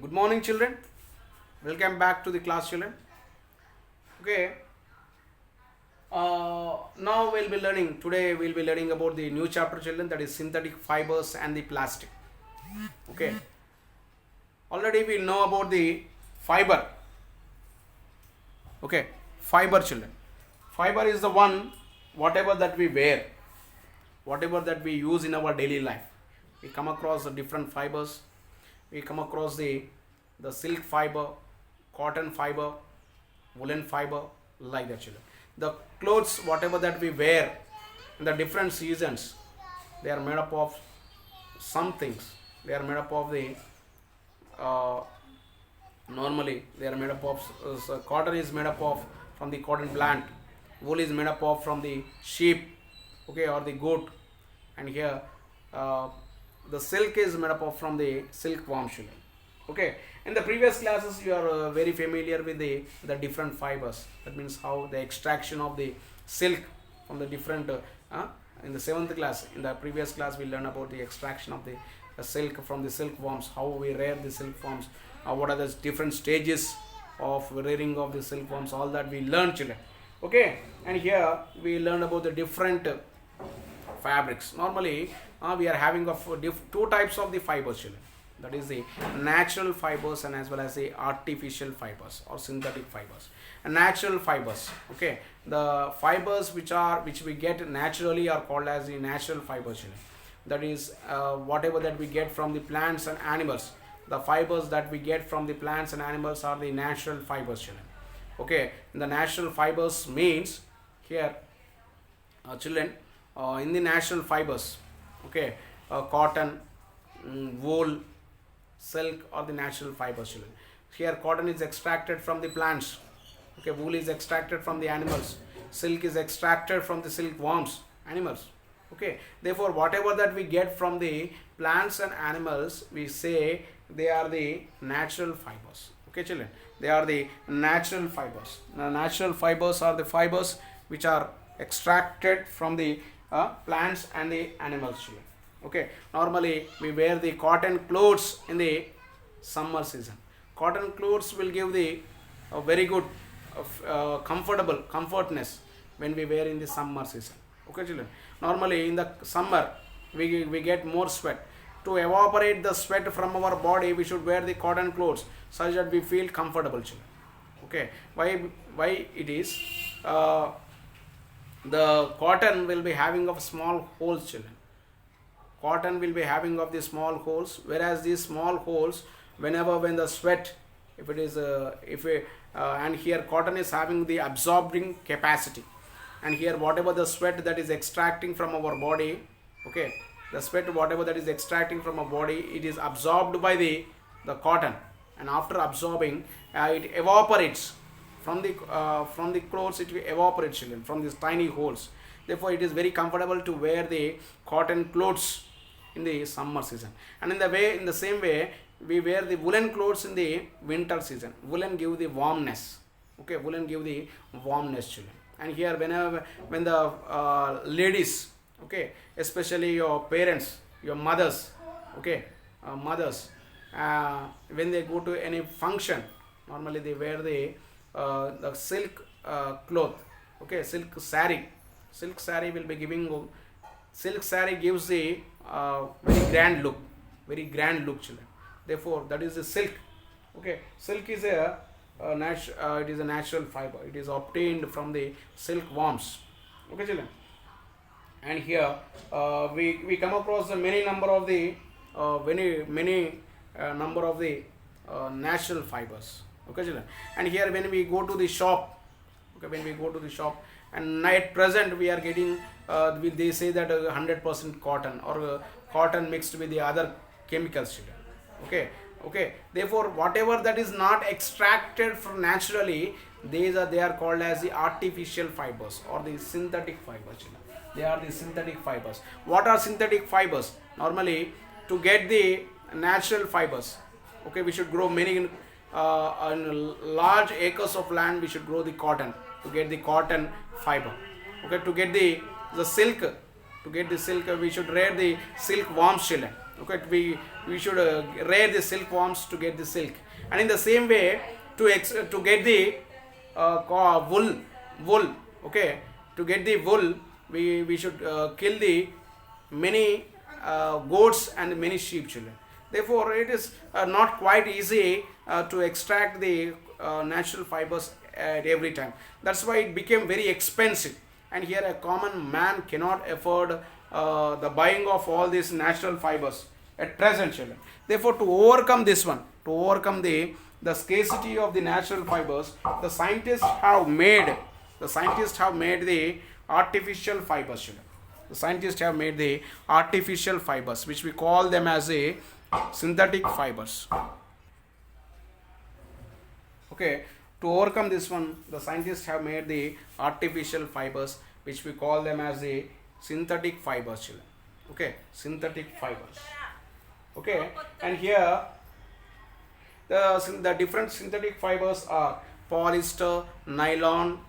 Good morning, children. Welcome back to the class, children. Okay. Now we'll be learning. Today we'll be learning about the new chapter, children. That is synthetic fibers and the plastic. Okay. Already we know about the fiber. Okay. Fiber, children. Fiber is the one, whatever that we wear, whatever that we use in our daily life. We come across the different fibers. We come across the silk fiber, cotton fiber, woolen fiber, like that, children. The clothes, whatever that we wear in the different seasons, they are made up of some things. They are made up of the normally they are made up of so cotton is made up of from the cotton plant, wool is made up of from the sheep, okay, or the goat, and here the silk is made up of from the silkworm, children. Okay, in the previous classes you are very familiar with the different fibers. That means how the extraction of the silk from the different in the 7th class, in the previous class we learned about the extraction of the silk from the silkworms, how we rear the silkworms, what are the different stages of rearing of the silkworms, all that we learned, children. Okay, and here we learned about the different fabrics. Normally we are having of two types of the fibers, children. That is the natural fibers and as well as the artificial fibers or synthetic fibers. And natural fibers, okay, the fibers which we get naturally are called as the natural fibers, children. That is whatever that we get from the plants and animals. The fibers that we get from the plants and animals are the natural fibers, children. Okay, the natural fibers means here children, in the natural fibers, okay, cotton, wool, silk are the natural fibers, children. Here cotton is extracted from the plants, okay, wool is extracted from the animals, silk is extracted from the silkworms, animals. Okay, therefore whatever that we get from the plants and animals, we say they are the natural fibers. Okay, children, they are the natural fibers. The natural fibers are the fibers which are extracted from the plants and the animals, children. Okay, normally we wear the cotton clothes in the summer season. Cotton clothes will give the very good comfortness when we wear in the summer season. Okay, children, normally in the summer we get more sweat. To evaporate the sweat from our body, we should wear the cotton clothes such that we feel comfortable, children. Okay, why it is the cotton will be having of small holes, children. Cotton will be having of the small holes, whereas these small holes, when the sweat, if it is and here cotton is having the absorbing capacity, and here whatever the sweat that is extracting from our body, okay, the sweat whatever that is extracting from our body, it is absorbed by the cotton, and after absorbing it evaporates from the clothes. It will evaporate, children, from these tiny holes. Therefore it is very comfortable to wear the cotton clothes in the summer season. And in the same way we wear the woolen clothes in the winter season. Woolen give the warmness. Okay, woolen give the warmness, children. And here when the ladies, okay, especially your parents, your mothers, okay, mothers, when they go to any function, normally they wear the silk cloth, okay, silk sari. Silk sari will be giving, silk sari gives the very grand look, children. Therefore that is the silk. Okay, silk is it is a natural fiber. It is obtained from the silkworms. Okay, children. And here we come across the many number of the number of the natural fibers. Okay, children. And here when we go to the shop, and at present we are getting they say that 100% cotton or cotton mixed with the other chemicals, children. Okay, therefore whatever that is not extracted from naturally, they are called as the artificial fibers or the synthetic fibers, children. They are the synthetic fibers. What are synthetic fibers? Normally to get the natural fibers, okay, we should grow many on large acres of land. We should grow the cotton to get the cotton fiber. Okay, to get the silk, we should rear the silkworms, children. Okay, we should rear the silkworms to get the silk, and in the same way to get the wool. Okay, to get the wool, we should kill the many goats and many sheep, children. Therefore, it is not quite easy to extract the natural fibers at every time. That's why it became very expensive, and here a common man cannot afford the buying of all these natural fibers at present, children. Therefore, to overcome this one, to overcome the scarcity of the natural fibers, the scientists have made the artificial fibers, children. The scientists have made the artificial fibers, which we call them as a synthetic fibers. Okay, to overcome this one, the scientists have made the artificial fibers, which we call them as the synthetic fibers, children. Okay, synthetic fibers. Okay, and here the different synthetic fibers are polyester, nylon,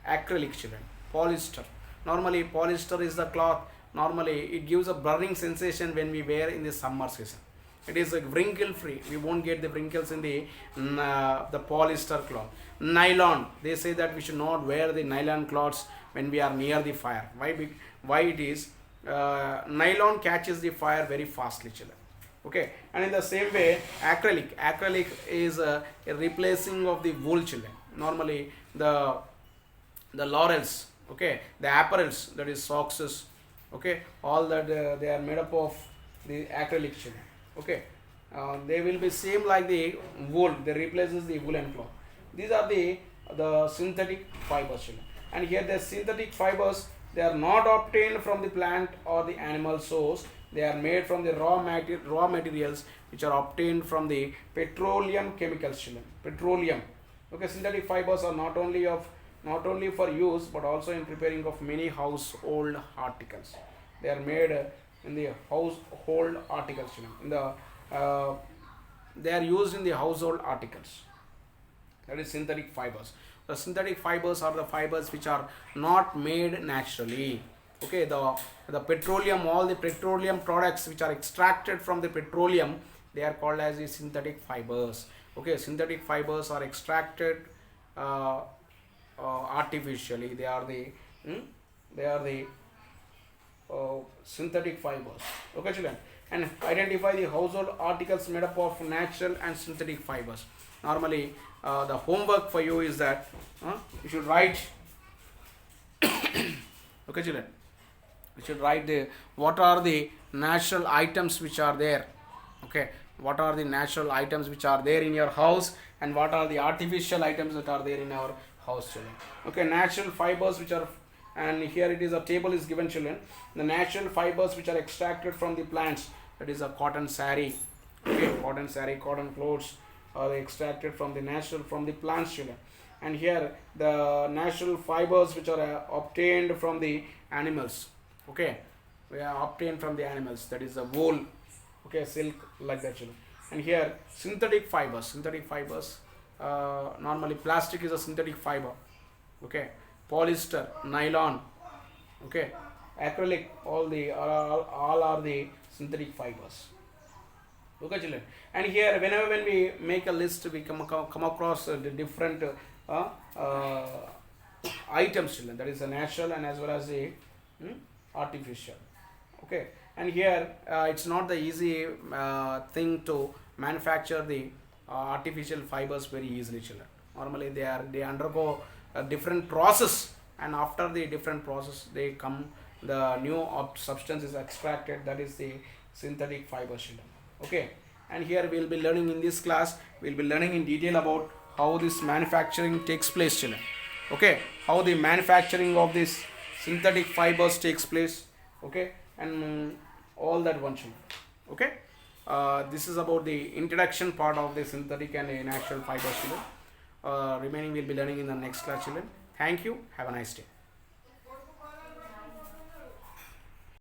acrylic, children. Polyester. Normally, polyester is the cloth. Normally, it gives a burning sensation when we wear in the summer season. It is wrinkle free. We won't get the wrinkles in the polyester cloth. Nylon. They say that we should not wear the nylon cloths when we are near the fire. Why it is? Nylon catches the fire very fastly, children. Okay, and in the same way, acrylic is a replacing of the wool, children. Normally, the laurels, okay, the apparels, that is socks, okay, all that they are made up of the acrylic, children. Okay, they will be same like the wool. They replaces the woolen cloth. These are the synthetic fibers, children. And here the synthetic fibers, they are not obtained from the plant or the animal source. They are made from the raw materials which are obtained from the petroleum chemicals, children. Petroleum. Okay, synthetic fibers are not only for use but also in preparing of many household articles. They are made in the household articles, children. They are used in the household articles. That is synthetic fibers. The synthetic fibers are the fibers which are not made naturally. Okay, the petroleum, all the petroleum products which are extracted from the petroleum, they are called as the synthetic fibers. Okay, synthetic fibers are extracted artificially. They are the synthetic fibers. Okay, children, and identify the household articles made up of natural and synthetic fibers. Normally, the homework for you is that you should write. Okay, children, you should write what are the natural items which are there. Okay, what are the natural items which are there in your house, and what are the artificial items that are there in our house, children. Okay, natural fibers which are, and here it is a table is given, children. The natural fibers which are extracted from the plants, that is a cotton saree. Okay, cotton clothes are extracted from the plants, children. And here the natural fibers which are obtained from the animals. Okay, we are obtained from the animals, that is the wool. Okay, silk, like that, children. And here synthetic fibers. Normally plastic is a synthetic fiber. Okay, polyester, nylon, okay, acrylic, all are the synthetic fibers. Okay, children. And here when we make a list, we come across the different items, children. That is a natural and as well as the artificial. Okay, and here it's not the easy thing to manufacture the artificial fibers very easily, children. Normally they undergo a different process, and after the different process the new substance is extracted, that is the synthetic fibers, children. Okay, and here we will be learning in this class, we will be learning in detail about how this manufacturing takes place, children. Okay, how the manufacturing of this synthetic fibers takes place. Okay, and all that one, children. Okay, this is about the introduction part of the synthetic and natural fibers, children. Remaining we will be learning in the next class, children. Thank you. Have a nice day.